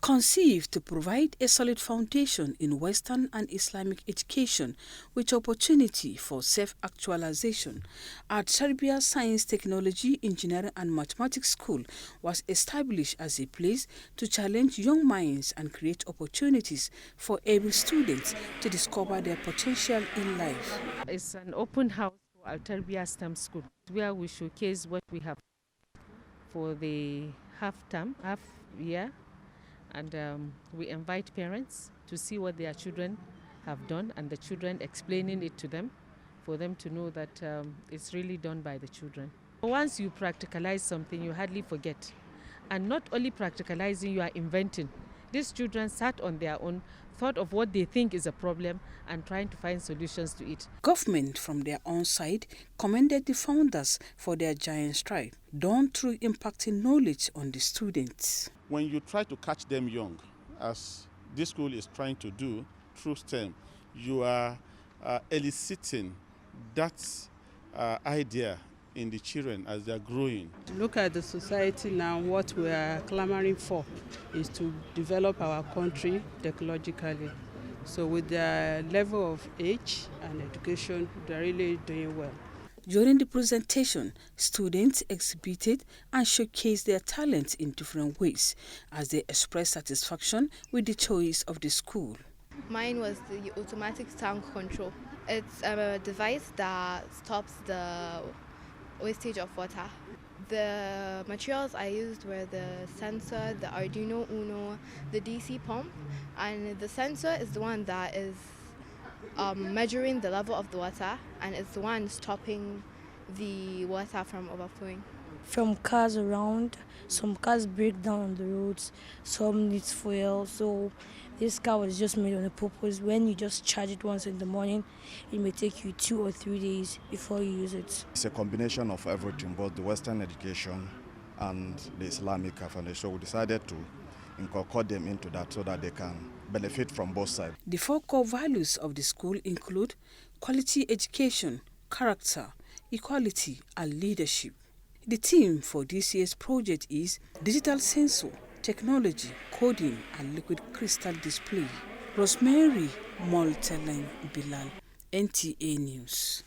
Conceived to provide a solid foundation in Western and Islamic education with opportunity for self-actualization, At-Tarbiyyah Science, Technology, Engineering and Mathematics School was established as a place to challenge young minds and create opportunities for able students to discover their potential in life. It's an open house for At-Tarbiyyah STEM School where we showcase what we have for the half year, and we invite parents to see what their children have done and the children explaining it to them for them to know that it's really done by the children. Once you practicalize something, you hardly forget. And not only practicalizing, you are inventing. These children sat on their own, thought of what they think is a problem and trying to find solutions to it. Government, from their own side, commended the founders for their giant stride, done through impacting knowledge on the students. When you try to catch them young, as this school is trying to do through STEM, you are eliciting that idea in the children as they are growing. Look at the society now. What we are clamoring for is to develop our country technologically. So with their level of age and education, they're really doing well. During the presentation, students exhibited and showcased their talents in different ways as they expressed satisfaction with the choice of the school. Mine was the automatic tank control. It's a device that stops the wastage of water. The materials I used were the sensor, the Arduino Uno, the DC pump, and the sensor is the one that is measuring the level of the water, and it's the one stopping the water from overflowing. From cars around, some cars break down on the roads, some need fuel, so this car was just made on a purpose. When you just charge it once in the morning, it may take you 2 or 3 days before you use it. It's a combination of everything, both the Western education and the Islamic foundation. So we decided to incorporate them into that so that they can benefit from both sides. The 4 core values of the school include quality education, character, equality, and leadership. The theme for this year's project is digital sensor, technology, coding, and liquid crystal display. Rosemary Moltelen Bilal, NTA News.